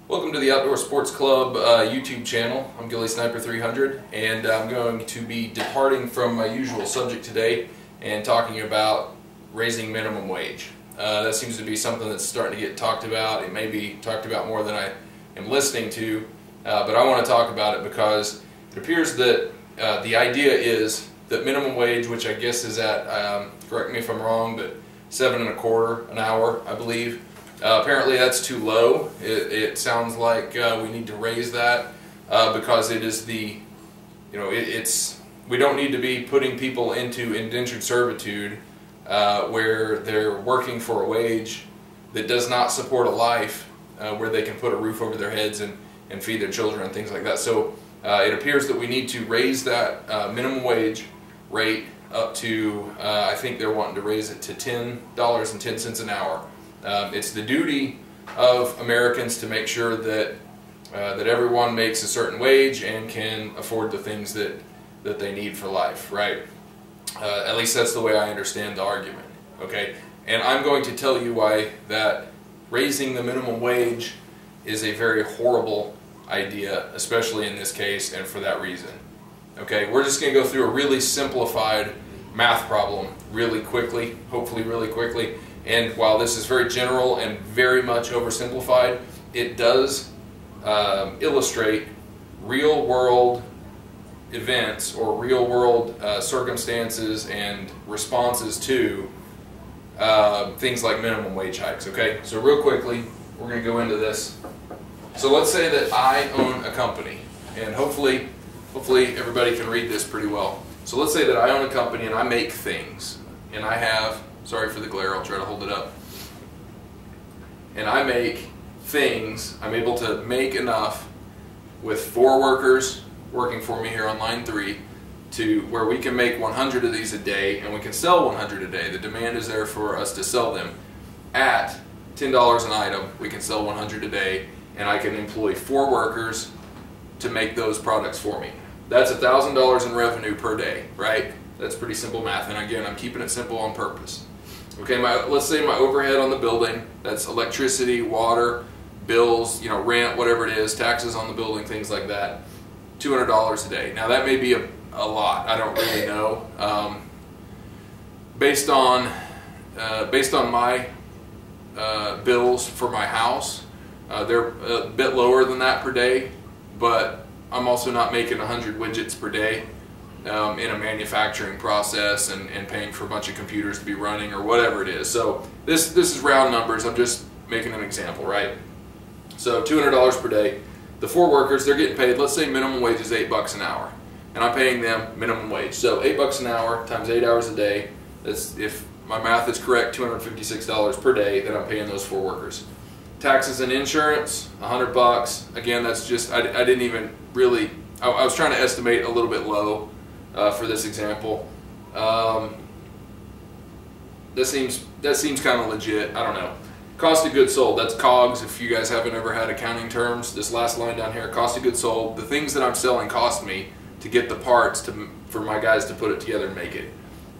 Welcome to the Outdoor Sports Club YouTube channel. I'm Gilly Sniper 300, and I'm going to be departing from my usual subject today and talking about raising minimum wage. That seems to be something that's starting to get talked about. It may be talked about more than I am listening to, but I want to talk about it because it appears that the idea is that minimum wage, which I guess is at, correct me if I'm wrong, but $7.25 an hour, I believe. Apparently that's too low. It sounds like we need to raise that because it is the, we don't need to be putting people into indentured servitude where they're working for a wage that does not support a life where they can put a roof over their heads and feed their children and things like that. So it appears that we need to raise that minimum wage rate up to, I think they're wanting to raise it to $10.10 an hour. It's the duty of Americans to make sure that that everyone makes a certain wage and can afford the things that they need for life, right? At least that's the way I understand the argument, okay? And I'm going to tell you why that raising the minimum wage is a very horrible idea, especially in this case, and for that reason. Okay, we're just going to go through a really simplified math problem really quickly, hopefully really quickly. And while this is very general and very much oversimplified, it does illustrate real-world events or real-world circumstances and responses to things like minimum wage hikes. Okay, so real quickly, we're going to go into this. So let's say that I own a company, and hopefully everybody can read this pretty well. So let's say that I own a company and I make things, and I have, sorry for the glare, I'll try to hold it up, and I make things. I'm able to make enough with 4 workers working for me here on line 3 to where we can make 100 of these a day, and we can sell 100 a day. The demand is there for us to sell them at $10 an item. We can sell 100 a day, and I can employ 4 workers to make those products for me. That's $1,000 in revenue per day, right? That's pretty simple math, and again, I'm keeping it simple on purpose. Okay, let's say my overhead on the building, that's electricity, water, bills, rent, whatever it is, taxes on the building, things like that, $200 a day. Now that may be a lot, I don't really know. Based on my bills for my house, they're a bit lower than that per day, but I'm also not making 100 widgets per day in a manufacturing process and paying for a bunch of computers to be running or whatever it is. So this is round numbers. I'm just making an example, right? So $200 per day. The 4 workers, they're getting paid, let's say minimum wage is $8 an hour, and I'm paying them minimum wage. So $8 an hour times 8 hours a day, that's, if my math is correct, $256 per day that I'm paying those 4 workers. Taxes and insurance, $100. Again, that's just, I didn't even really, I was trying to estimate a little bit low for this example. That seems kind of legit. I don't know. Cost of goods sold, that's COGS. If you guys haven't ever had accounting terms, this last line down here, cost of goods sold, the things that I'm selling cost me to get the parts for my guys to put it together and make it.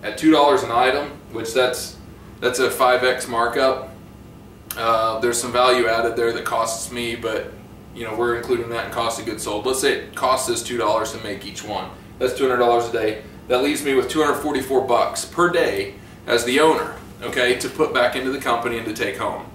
At $2 an item, which that's a 5x markup. There's some value added there that costs me, but we're including that in cost of goods sold. Let's say it costs us $2 to make each one. That's $200 a day. That leaves me with $244 per day as the owner, okay, to put back into the company and to take home.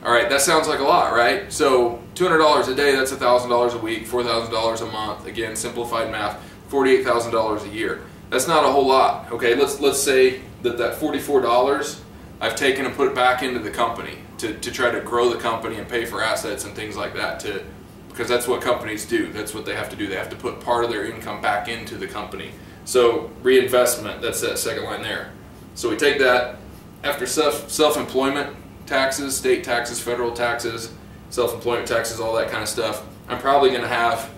All right, that sounds like a lot, right? So $200 a day, that's $1,000 a week, $4,000 a month. Again, simplified math, $48,000 a year. That's not a whole lot, okay? Let's say that $44 I've taken and put it back into the company to try to grow the company and pay for assets and things like that, because that's what companies do. That's what they have to do. They have to put part of their income back into the company. So reinvestment, that's that second line there. So we take that after self-employment taxes, state taxes, federal taxes, self-employment taxes, all that kind of stuff. I'm probably going to have,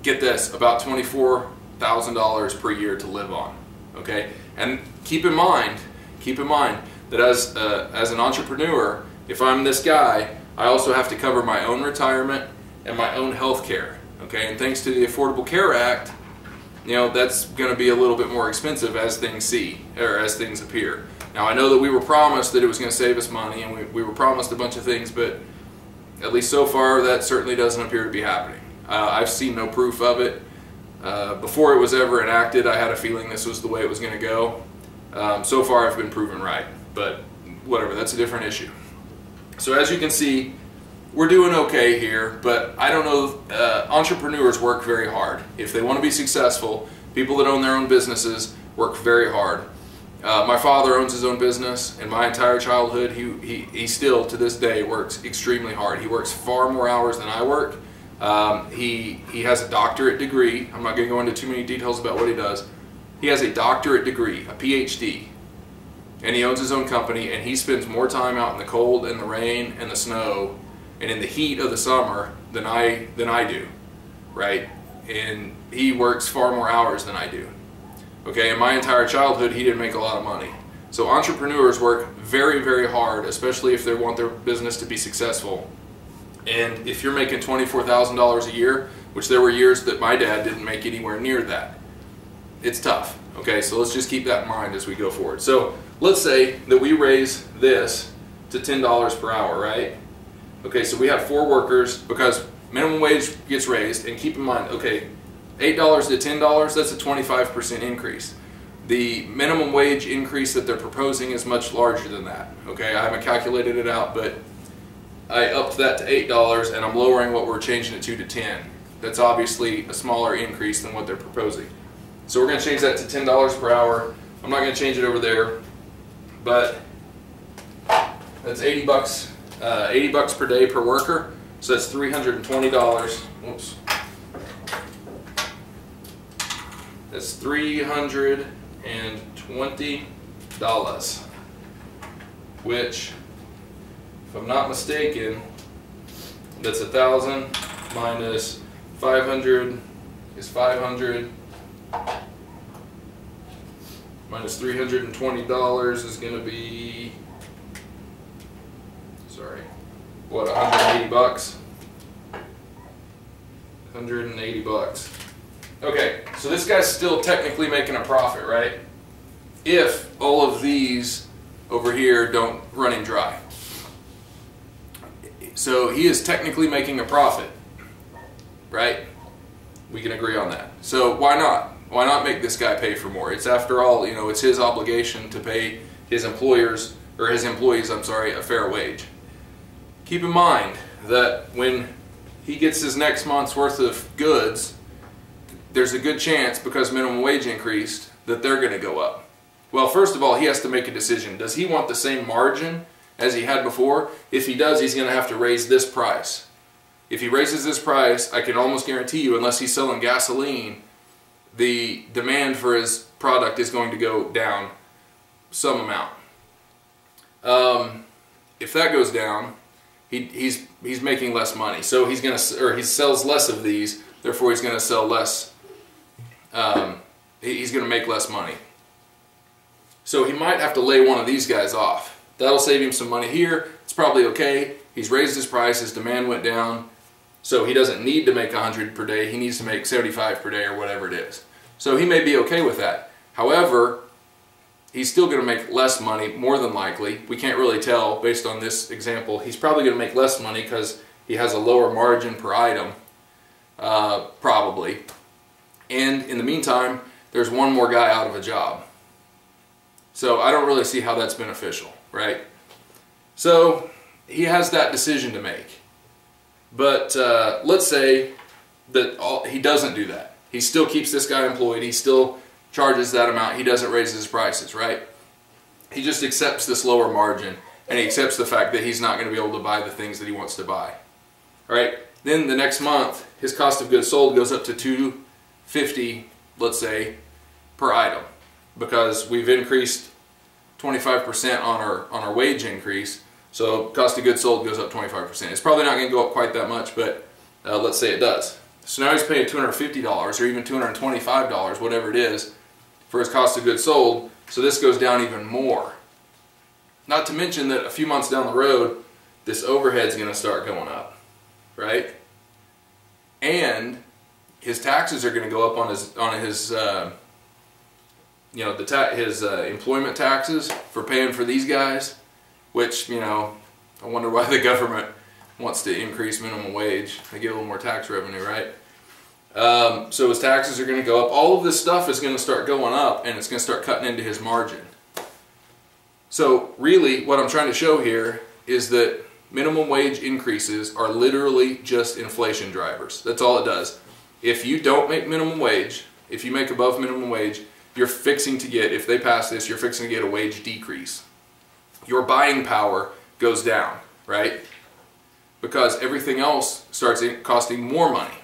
get this, about $24,000 per year to live on. Okay, and keep in mind that as an entrepreneur, if I'm this guy, I also have to cover my own retirement and my own health care. Okay, and thanks to the Affordable Care Act, that's going to be a little bit more expensive as things appear. Now I know that we were promised that it was going to save us money, and we were promised a bunch of things, but At least so far, that certainly doesn't appear to be happening. I've seen no proof of it. Before it was ever enacted, I had a feeling this was the way it was going to go. So far, I've been proven right, but whatever, that's a different issue. So as you can see, we're doing okay here, but I don't know, entrepreneurs work very hard. If they want to be successful, people that own their own businesses work very hard. My father owns his own business, and my entire childhood, he still to this day works extremely hard. He works far more hours than I work. He has a doctorate degree. I'm not going to go into too many details about what he does. He has a doctorate degree, a PhD, and he owns his own company, and he spends more time out in the cold and the rain and the snow and in the heat of the summer than I do, right? And he works far more hours than I do. Okay, in my entire childhood, he didn't make a lot of money. So entrepreneurs work very, very hard, especially if they want their business to be successful. And if you're making $24,000 a year, which there were years that my dad didn't make anywhere near that, it's tough. Okay, so let's just keep that in mind as we go forward. So let's say that we raise this to $10 per hour, right? Okay, so we have 4 workers because minimum wage gets raised, and keep in mind, okay, $8 to $10, that's a 25% increase. The minimum wage increase that they're proposing is much larger than that. Okay, I haven't calculated it out, but I upped that to $8 and I'm lowering what we're changing it to $10. That's obviously a smaller increase than what they're proposing. So we're going to change that to $10 per hour. I'm not going to change it over there, but that's 80 bucks, 80 bucks per day per worker. So that's $320. Oops. That's $320, which, if I'm not mistaken, that's 1,000 minus 500 is 500 minus $320 is going to be, sorry, what, 180 bucks? 180 bucks. Okay, so this guy's still technically making a profit, right? If all of these over here don't run him dry. So he is technically making a profit, right? We can agree on that. So why not? Why not make this guy pay for more? It's, after all, you know, it's his obligation to pay his employers, or his employees, I'm sorry, a fair wage. Keep in mind that when he gets his next month's worth of goods, there's a good chance, because minimum wage increased, that they're going to go up. Well, first of all, he has to make a decision. Does he want the same margin as he had before? If he does, he's going to have to raise this price. If he raises this price, I can almost guarantee you, unless he's selling gasoline, the demand for his product is going to go down some amount. If that goes down, he's making less money. So he's going to, or he sells less of these, therefore he's going to sell less. He's going to make less money. So he might have to lay one of these guys off. That'll save him some money here. It's probably okay. He's raised his price, his demand went down, so he doesn't need to make 100 per day. He needs to make 75 per day or whatever it is. So he may be okay with that. However, he's still going to make less money, more than likely. We can't really tell based on this example. He's probably going to make less money because he has a lower margin per item, probably. And in the meantime, there's one more guy out of a job. So I don't really see how that's beneficial, right? So he has that decision to make. But let's say that he doesn't do that. He still keeps this guy employed. He still charges that amount. He doesn't raise his prices, right? He just accepts this lower margin, and he accepts the fact that he's not going to be able to buy the things that he wants to buy. All right? Then the next month, his cost of goods sold goes up to $250, let's say, per item, because we've increased 25% on our wage increase. So cost of goods sold goes up 25%. It's probably not going to go up quite that much, but let's say it does. So now he's paying $250 or even $225, whatever it is, for his cost of goods sold. So this goes down even more. Not to mention that a few months down the road, this overhead's going to start going up, right? And his taxes are going to go up on his you know, his employment taxes for paying for these guys, which, you know, I wonder why the government wants to increase minimum wage. They get a little more tax revenue, right? So his taxes are going to go up. All of this stuff is going to start going up, and it's going to start cutting into his margin. So really what I'm trying to show here is that minimum wage increases are literally just inflation drivers. That's all it does. If you don't make minimum wage, if you make above minimum wage, you're fixing to get, if they pass this, you're fixing to get a wage decrease. Your buying power goes down, right? Because everything else starts costing more money.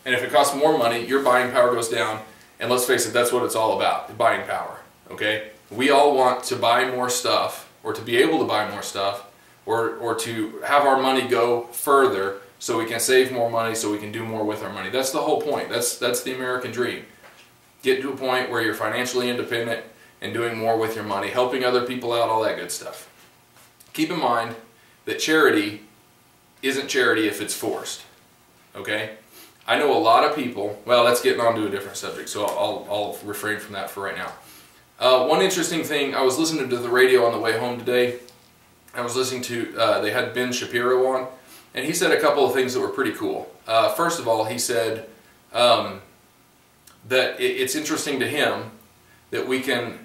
And if it costs more money, your buying power goes down. And let's face it, that's what it's all about, the buying power, okay? We all want to buy more stuff, or to be able to buy more stuff, or to have our money go further so we can save more money, so we can do more with our money. That's the whole point. That's the American dream. Get to a point where you're financially independent and doing more with your money, helping other people out, all that good stuff. Keep in mind that charity isn't charity if it's forced, okay? I know a lot of people, well, that's getting on to a different subject, so I'll refrain from that for right now. One interesting thing, I was listening to the radio on the way home today. I was listening to, they had Ben Shapiro on, and he said a couple of things that were pretty cool. First of all, he said that it's interesting to him that we can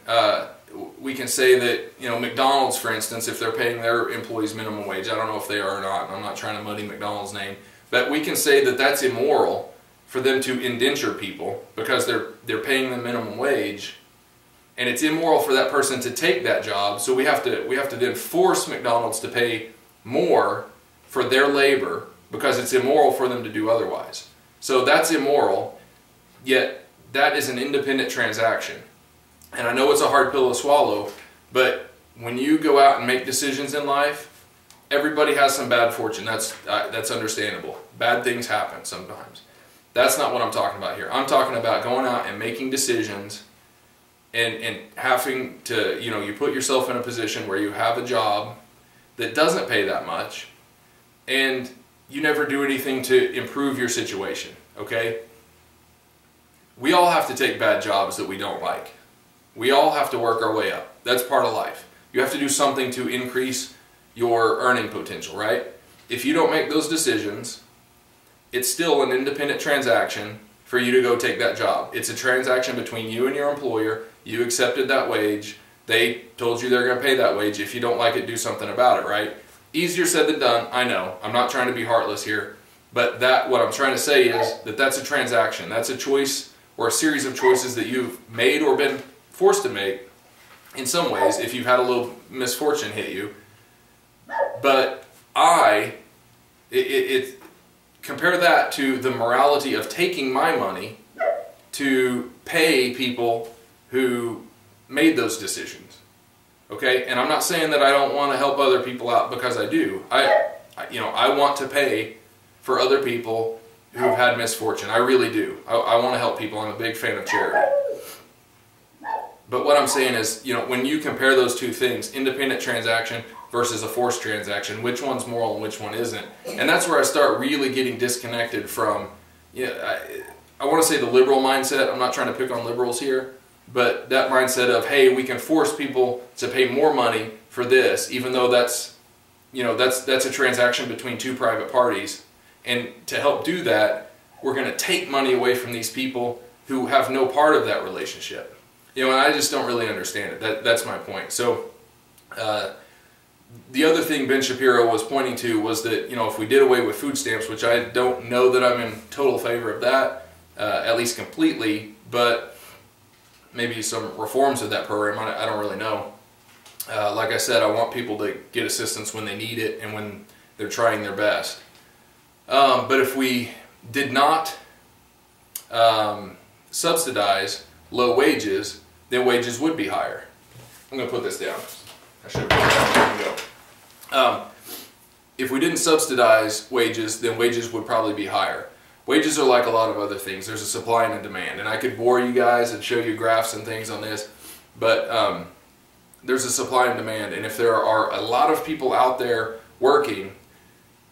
say that, you know, McDonald's, for instance, if they're paying their employees minimum wage, I don't know if they are or not, and I'm not trying to muddy McDonald's name, but we can say that that's immoral for them to indenture people because they're paying them minimum wage, and it's immoral for that person to take that job. So we have to then force McDonald's to pay more for their labor because it's immoral for them to do otherwise. So that's immoral, yet that is an independent transaction. And I know it's a hard pill to swallow, but when you go out and make decisions in life, everybody has some bad fortune. That's understandable. Bad things happen sometimes. That's not what I'm talking about here. I'm talking about going out and making decisions and having to, you know, you put yourself in a position where you have a job that doesn't pay that much and you never do anything to improve your situation, okay? We all have to take bad jobs that we don't like. We all have to work our way up. That's part of life. You have to do something to increase your earning potential, right? If you don't make those decisions, it's still an independent transaction for you to go take that job. It's a transaction between you and your employer. You accepted that wage. They told you they're going to pay that wage. If you don't like it, do something about it, right? Easier said than done, I know. I'm not trying to be heartless here. But what I'm trying to say is that that's a transaction. That's a choice or a series of choices that you've made or been forced to make in some ways if you've had a little misfortune hit you. But compare that to the morality of taking my money to pay people who made those decisions. Okay? And I'm not saying that I don't want to help other people out, because I do. I want to pay for other people who have had misfortune. I really do. I want to help people. I'm a big fan of charity. But what I'm saying is, you know, when you compare those two things, independent transaction versus a forced transaction, which one's moral and which one isn't? And that's where I start really getting disconnected from, I want to say the liberal mindset. I'm not trying to pick on liberals here, but that mindset of, hey, we can force people to pay more money for this, even though that's a transaction between two private parties. And to help do that, we're going to take money away from these people who have no part of that relationship. You know, and I just don't really understand it. That's my point. So the other thing Ben Shapiro was pointing to was that, you know, if we did away with food stamps, which I don't know that I'm in total favor of that, at least completely, but maybe some reforms of that program, I don't really know. Like I said, I want people to get assistance when they need it and when they're trying their best. But if we did not subsidize low wages, then wages would be higher. I'm going to put this down. I should have put that down. If we didn't subsidize wages, then wages would probably be higher. Wages are like a lot of other things. There's a supply and a demand. And I could bore you guys and show you graphs and things on this, but there's a supply and demand. And if there are a lot of people out there working,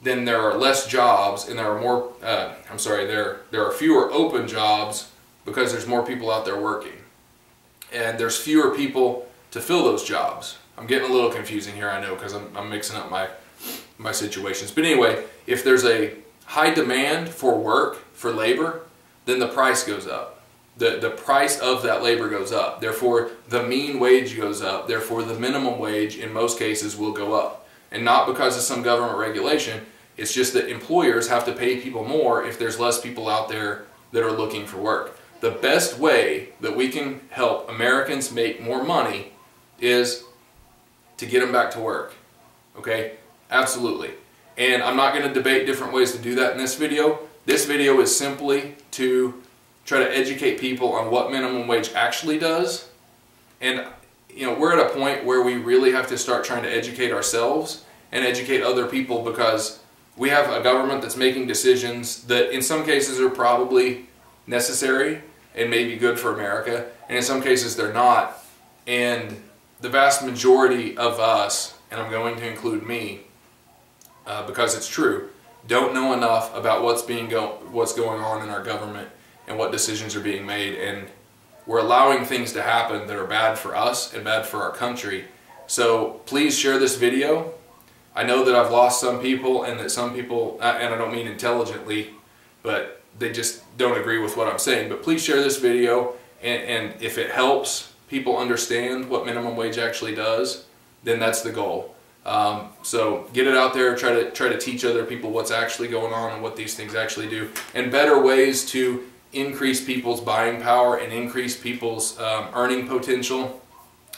then there are less jobs, and there are more, there are fewer open jobs because there's more people out there working. And there's fewer people to fill those jobs. I'm getting a little confusing here, I know, because I'm mixing up my my situations. But anyway, if there's a high demand for work, for labor, then the price goes up. The price of that labor goes up. Therefore, the mean wage goes up. Therefore, the minimum wage in most cases will go up. And not because of some government regulation. It's just that employers have to pay people more if there's less people out there that are looking for work. The best way that we can help Americans make more money is to get them back to work. Okay? Absolutely. And I'm not going to debate different ways to do that in this video. This video is simply to try to educate people on what minimum wage actually does. And we're at a point where we really have to start trying to educate ourselves and educate other people, because we have a government that's making decisions that in some cases are probably necessary and maybe good for America, and in some cases they're not. And the vast majority of us, and I'm going to include me, because it's true, don't know enough about what's going on in our government and what decisions are being made, and we're allowing things to happen that are bad for us and bad for our country. So please share this video. I know that I've lost some people, and that some people, and I don't mean intelligently, but they just don't agree with what I'm saying. But please share this video, and if it helps people understand what minimum wage actually does, then that's the goal. So get it out there, try to teach other people what's actually going on and what these things actually do, and better ways to increase people's buying power and increase people's earning potential.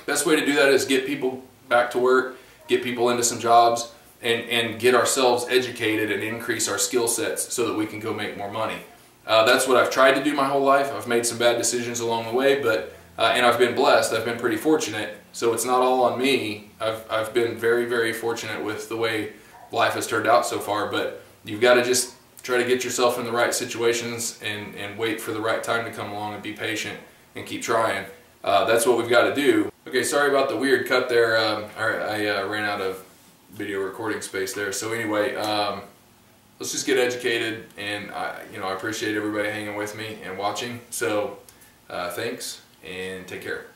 Best way to do that is get people back to work, get people into some jobs, and get ourselves educated and increase our skill sets so that we can go make more money. That's what I've tried to do my whole life. I've made some bad decisions along the way, but and I've been blessed. I've been pretty fortunate. So it's not all on me. I've been very, very fortunate with the way life has turned out so far. But you've got to just try to get yourself in the right situations and wait for the right time to come along, and be patient and keep trying. That's what we've got to do. Okay, sorry about the weird cut there. I ran out of video recording space there. So anyway, let's just get educated, and I appreciate everybody hanging with me and watching. So thanks, and take care.